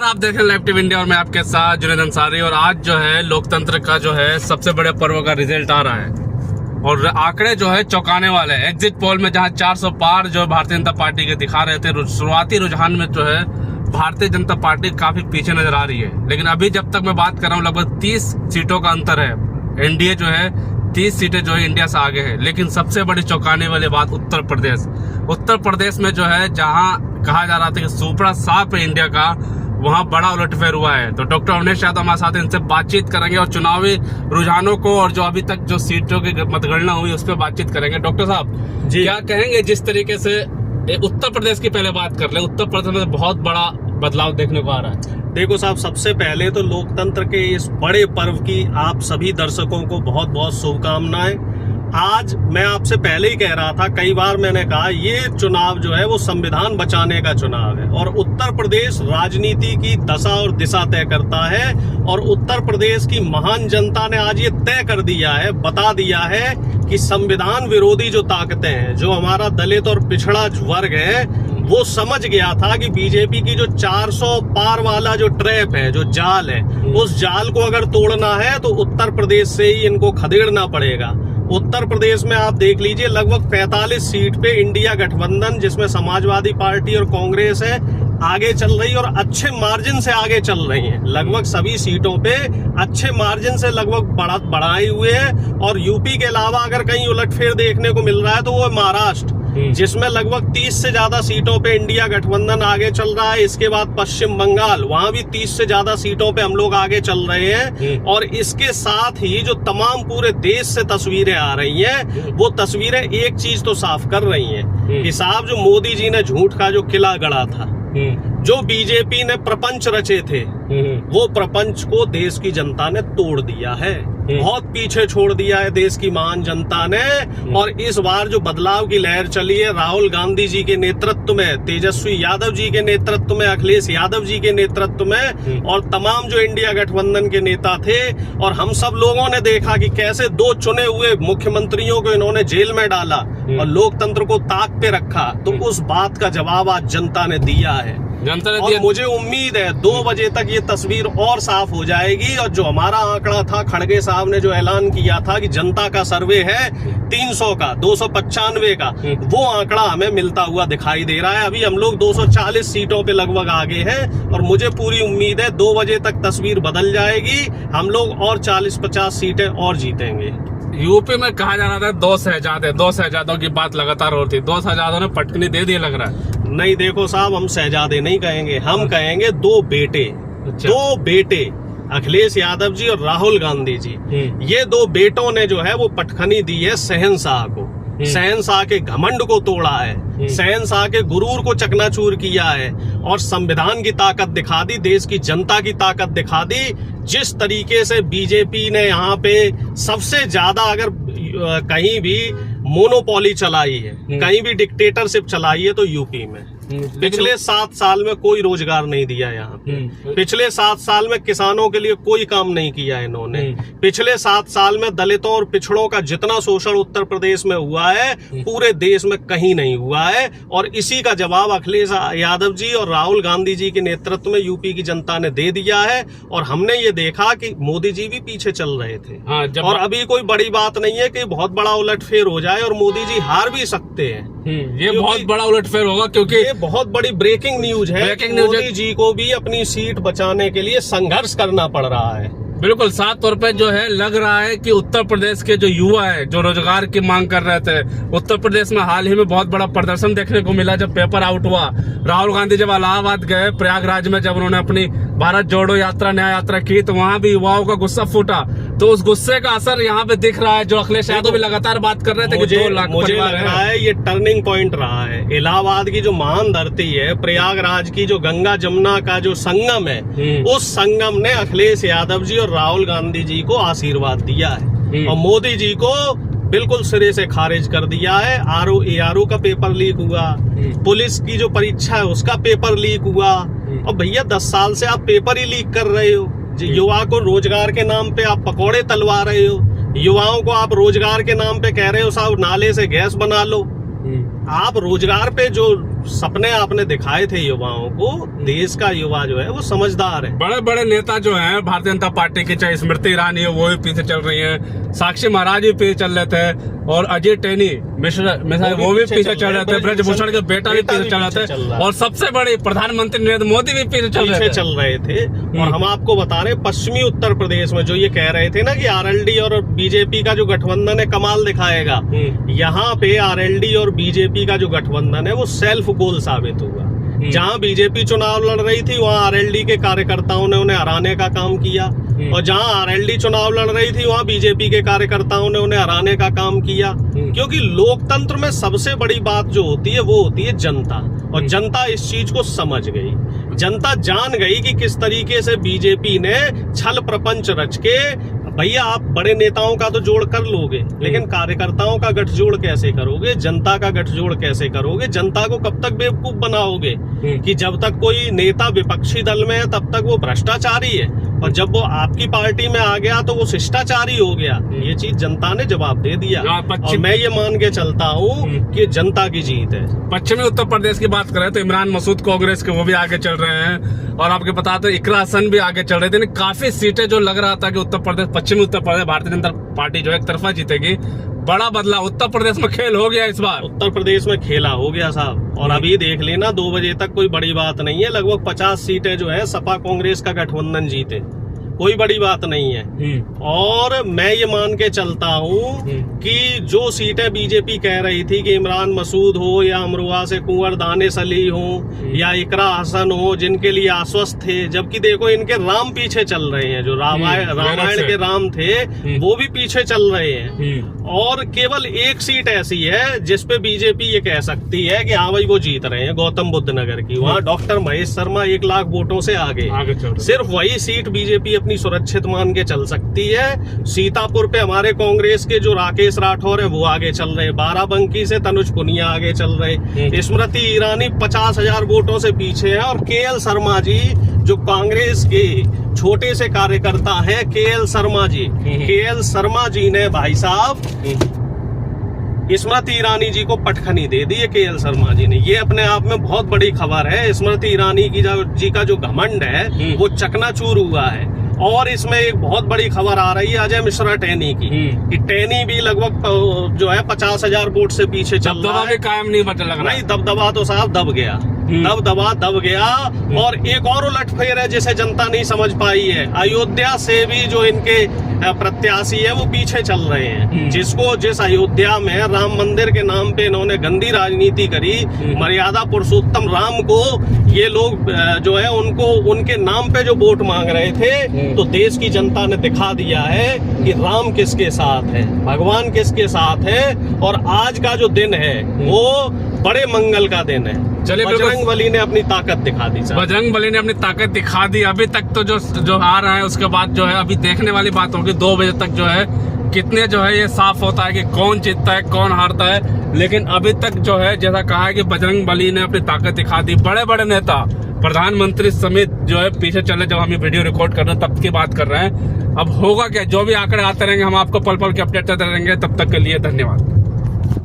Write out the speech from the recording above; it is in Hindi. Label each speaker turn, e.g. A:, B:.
A: आप देख रहे हैं लाइव टीवी इंडिया और मैं आपके साथ जुनैद अंसारी। और आज जो है लोकतंत्र का जो है सबसे बड़े पर्व का रिजल्ट आ रहा है और आंकड़े जो है चौंकाने वाले हैं। एग्जिट पोल में जहां 400 पार जो भारतीय जनता पार्टी के दिखा रहे थे, शुरुआती रुझान में जो है भारतीय जनता पार्टी काफी पीछे नजर आ रही है। लेकिन अभी जब तक मैं बात कर रहा हूँ लगभग 30 सीटों का अंतर है। एनडीए जो है 30 सीटें जो है इंडिया से आगे है। लेकिन सबसे बड़ी चौंकाने वाली बात उत्तर प्रदेश में जो है जहां कहा जा रहा था कि सुपड़ा साफ है इंडिया का, वहां बड़ा उलटफेर हुआ है। तो डॉक्टर अवनीश यादव हमारे साथ, इनसे बातचीत करेंगे और चुनावी रुझानों को और जो अभी तक जो सीटों की मतगणना हुई उस पर बातचीत करेंगे। डॉक्टर साहब जी, क्या कहेंगे जिस तरीके से उत्तर प्रदेश की पहले बात कर ले, उत्तर प्रदेश में बहुत बड़ा बदलाव देखने को आ रहा है।
B: देखो साहब, सबसे पहले तो लोकतंत्र के इस बड़े पर्व की आप सभी दर्शकों को बहुत बहुत शुभकामनाएं। आज मैं आपसे पहले ही कह रहा था, कई बार मैंने कहा, ये चुनाव जो है वो संविधान बचाने का चुनाव है और उत्तर प्रदेश राजनीति की दशा और दिशा तय करता है। और उत्तर प्रदेश की महान जनता ने आज ये तय कर दिया है, बता दिया है कि संविधान विरोधी जो ताकतें हैं, जो हमारा दलित और पिछड़ा वर्ग है, वो समझ गया था कि बीजेपी की जो 400 पार वाला जो ट्रैप है, जो जाल है, उस जाल को अगर तोड़ना है तो उत्तर प्रदेश से ही इनको खदेड़ना पड़ेगा। उत्तर प्रदेश में आप देख लीजिए लगभग 45 सीट पे इंडिया गठबंधन, जिसमें समाजवादी पार्टी और कांग्रेस है, आगे चल रही है और अच्छे मार्जिन से आगे चल रही है। लगभग सभी सीटों पे अच्छे मार्जिन से लगभग बढ़ाए हुए हैं। और यूपी के अलावा अगर कहीं उलटफेर देखने को मिल रहा है तो वो महाराष्ट्र, जिसमें लगभग 30 से ज्यादा सीटों पे इंडिया गठबंधन आगे चल रहा है। इसके बाद पश्चिम बंगाल, वहां भी 30 से ज्यादा सीटों पे हम लोग आगे चल रहे हैं। और इसके साथ ही जो तमाम पूरे देश से तस्वीरें आ रही हैं, वो तस्वीरें एक चीज तो साफ कर रही हैं कि साहब, जो मोदी जी ने झूठ का जो किला गढ़ा था, जो बीजेपी ने प्रपंच रचे थे, वो प्रपंच को देश की जनता ने तोड़ दिया है। बहुत पीछे छोड़ दिया है देश की महान जनता ने। और इस बार जो बदलाव की लहर चली है, राहुल गांधी जी के नेतृत्व में, तेजस्वी यादव जी के नेतृत्व में, अखिलेश यादव जी के नेतृत्व में और तमाम जो इंडिया गठबंधन के नेता थे, और हम सब लोगों ने देखा कि कैसे 2 चुने हुए मुख्यमंत्रियों को इन्होंने जेल में डाला और लोकतंत्र को ताक पे रखा। तो उस बात का जवाब आज जनता ने दिया है। और मुझे उम्मीद है 2 बजे तक ये तस्वीर और साफ हो जाएगी। और जो हमारा आंकड़ा था, खड़गे साहब ने जो ऐलान किया था कि जनता का सर्वे है 300 का, 295 का, वो आंकड़ा हमें मिलता हुआ दिखाई दे रहा है। अभी हम लोग 240 सीटों पे लगभग आगे हैं और मुझे पूरी उम्मीद है 2 बजे तक तस्वीर बदल जाएगी। हम लोग और 40-50 सीटें और जीतेंगे।
A: यूपी में कहा जा रहा था 2 शहजादों की बात लगातार हो रही थी। 2 शहजादों ने पटकनी दे दी लग रहा है।
B: नहीं, देखो साहब, हम शहजादे नहीं कहेंगे, हम कहेंगे 2 बेटे। अच्छा। 2 बेटे, अखिलेश यादव जी और राहुल गांधी जी, ये 2 बेटों ने जो है वो पटखनी दी है शहंशाह को। शहंशाह के घमंड को तोड़ा है, शहंशाह के गुरूर को चकनाचूर किया है और संविधान की ताकत दिखा दी, देश की जनता की ताकत दिखा दी। जिस तरीके से बीजेपी ने यहाँ पे सबसे ज्यादा अगर कहीं भी मोनोपोली चलाई है, कहीं भी डिक्टेटरशिप चलाई है, तो यूपी में पिछले 7 साल में कोई रोजगार नहीं दिया यहाँ पे। पिछले 7 साल में किसानों के लिए कोई काम नहीं किया इन्होंने। पिछले 7 साल में दलितों और पिछड़ों का जितना शोषण उत्तर प्रदेश में हुआ है, पूरे देश में कहीं नहीं हुआ है। और इसी का जवाब अखिलेश यादव जी और राहुल गांधी जी के नेतृत्व में यूपी की जनता ने दे दिया है। और हमने ये देखा कि मोदी जी भी पीछे चल रहे थे। और अभी कोई बड़ी बात नहीं है कि बहुत बड़ा उलटफेर हो जाए और मोदी जी हार भी सकते हैं।
A: ये बहुत बड़ा उलटफेर होगा, क्योंकि
B: ये बहुत बड़ी ब्रेकिंग न्यूज है। मोदी जी को भी अपनी सीट बचाने के लिए संघर्ष करना पड़ रहा है।
A: बिल्कुल, साफ तौर पे जो है लग रहा है कि उत्तर प्रदेश के जो युवा है, जो रोजगार की मांग कर रहे थे, उत्तर प्रदेश में हाल ही में बहुत बड़ा प्रदर्शन देखने को मिला। जब पेपर आउट हुआ, राहुल गांधी जब इलाहाबाद गए, प्रयागराज में जब उन्होंने अपनी भारत जोड़ो यात्रा, न्याय यात्रा की, तो वहां भी युवाओं का गुस्सा फूटा। तो उस गुस्से का असर यहाँ पे दिख रहा है। जो अखिलेश यादव भी लगातार बात कर रहे थे कि 2 लाख
B: मुझे लग रहा है ये टर्निंग पॉइंट रहा है। इलाहाबाद की जो महान धरती है, प्रयागराज की जो गंगा जमुना का जो संगम है, उस संगम ने अखिलेश यादव जी और राहुल गांधी जी को आशीर्वाद दिया है और मोदी जी को बिल्कुल सिरे से खारिज कर दिया है। ARO का पेपर लीक हुआ, पुलिस की जो परीक्षा है उसका पेपर लीक हुआ। और भैया 10 साल से आप पेपर ही लीक कर रहे हो। युवा को रोजगार के नाम पे आप पकौड़े तलवा रहे हो। युवाओं को आप रोजगार के नाम पे कह रहे हो साहब नाले से गैस बना लो। आप रोजगार पे जो सपने आपने दिखाए थे युवाओं को, देश का युवा जो है वो समझदार है।
A: बड़े बड़े नेता जो हैं भारतीय जनता पार्टी के, चाहे स्मृति ईरानी हो, वो भी पीछे चल रही हैं, साक्षी महाराज भी पीछे चल रहे थे, और अजय टेनी मिश्रा वो भी पीछे चल रहे थे, ब्रजभूषण के बेटा भी पीछे चल रहे थे, और सबसे बड़े प्रधानमंत्री नरेंद्र मोदी भी पीछे चल रहे थे।
B: और हम आपको बता रहे पश्चिमी उत्तर प्रदेश में जो ये कह रहे थे ना कि आरएलडी और बीजेपी का जो गठबंधन है कमाल दिखाएगा, यहाँ पे आरएलडी और बीजेपी का जो गठबंधन है वो सेल्फ गोल साबित हुआ। जहाँ बीजेपी चुनाव लड़ रही थी वहाँ आरएलडी के कार्यकर्ताओं ने उन्हें हराने का काम किया, और जहाँ आरएलडी चुनाव लड़ रही थी वहाँ बीजेपी के कार्यकर्ताओं ने उन्हें हराने का काम किया। क्योंकि लोकतंत्र में सबसे बड़ी बात जो होती है वो होती है जनता, और जनता इस चीज को समझ गई। जनता जान गई कि किस तरीके से बीजेपी ने छल प्रपंच रच के, भैया आप बड़े नेताओं का तो जोड़ कर लोगे, लेकिन कार्यकर्ताओं का गठजोड़ कैसे करोगे, जनता का गठजोड़ कैसे करोगे, जनता को कब तक बेवकूफ बनाओगे कि जब तक कोई नेता विपक्षी दल में है तब तक वो भ्रष्टाचारी है, और जब वो आपकी पार्टी में आ गया तो वो शिष्टाचारी हो गया। ये चीज जनता ने जवाब दे दिया, और मैं ये मान के चलता हूँ कि जनता की जीत है।
A: पश्चिमी उत्तर प्रदेश की बात करें तो इमरान मसूद कांग्रेस के वो भी आगे चल रहे हैं, और आपके बताते हैं इकरा हसन भी आगे चल रहे थे। काफी सीटें जो लग रहा था कि उत्तर प्रदेश, पश्चिमी उत्तर प्रदेश भारतीय जनता पार्टी जो एक तरफा जीतेगी, बड़ा बदलाव उत्तर प्रदेश में खेल हो गया इस बार।
B: उत्तर प्रदेश में खेला हो गया साहब, और अभी देख लेना 2 बजे तक कोई बड़ी बात नहीं है, लगभग 50 सीटें जो है सपा कांग्रेस का गठबंधन जीते, कोई बड़ी बात नहीं है। और मैं ये मान के चलता हूँ कि जो सीटें बीजेपी कह रही थी कि इमरान मसूद हो या अमरोहा से कुंवर दानिश अली हो या इकरा हसन हो, जिनके लिए आश्वस्त थे, जबकि देखो इनके राम पीछे चल रहे हैं, जो रामायण के राम थे वो भी पीछे चल रहे हैं। और केवल एक सीट ऐसी है जिसपे बीजेपी ये कह सकती है कि हाँ भाई वो जीत रहे हैं, गौतम बुद्ध नगर की। वहाँ डॉक्टर महेश शर्मा 1 लाख वोटों से आगे सिर्फ वही सीट बीजेपी अपनी सुरक्षित मान के चल सकती है। सीतापुर पे हमारे कांग्रेस के जो राकेश राठौर है वो आगे चल रहे, बाराबंकी से तनुज पुनिया आगे चल रहे, स्मृति ईरानी 50,000 वोटों से पीछे है, और केएल शर्मा जी जो कांग्रेस के छोटे से कार्यकर्ता हैं, केएल शर्मा जी ने भाई साहब स्मृति ईरानी जी को पटखनी दे दी है। केएल शर्मा जी ने, ये अपने आप में बहुत बड़ी खबर है। स्मृति ईरानी जी का जो घमंड है वो चकनाचूर हुआ है। और इसमें एक बहुत बड़ी खबर आ रही है अजय मिश्रा टेनी की, कि टेनी भी लगभग जो है 50,000 वोट से पीछे चल रहा है।
A: कायम नहीं बचा लग रहा।
B: नहीं, दबदबा तो साहब दब गया, दब गया। और एक और उलटफेर है जिसे जनता नहीं समझ पाई है, अयोध्या से भी जो इनके प्रत्याशी है वो पीछे चल रहे हैं। जिस अयोध्या में राम मंदिर के नाम पे इन्होंने गंदी राजनीति करी, मर्यादा पुरुषोत्तम राम को ये लोग जो है उनके नाम पे जो वोट मांग रहे थे, तो देश की जनता ने दिखा दिया है कि राम किसके साथ है, भगवान किसके साथ है। और आज का जो दिन है वो बड़े मंगल का दिन है।
A: चलिए,
B: बजरंग बली ने अपनी ताकत दिखा दी।
A: बजरंग बली ने अपनी ताकत दिखा दी। अभी तक तो जो आ रहा है, उसके बाद जो है अभी देखने वाली बात होगी 2 बजे तक जो है कितने जो है ये साफ होता है कि कौन जीतता है कौन हारता है। लेकिन अभी तक जो है जैसा कहा है कि बजरंग बली ने अपनी ताकत दिखा दी। बड़े बड़े नेता, प्रधानमंत्री समेत जो है पीछे चले। जब हम ये वीडियो रिकॉर्ड कर रहे हैं तब की बात कर रहे हैं। अब होगा क्या, जो भी आंकड़े आते रहेंगे हम आपको पल पल के अपडेट करते रहेंगे। तब तक के लिए धन्यवाद।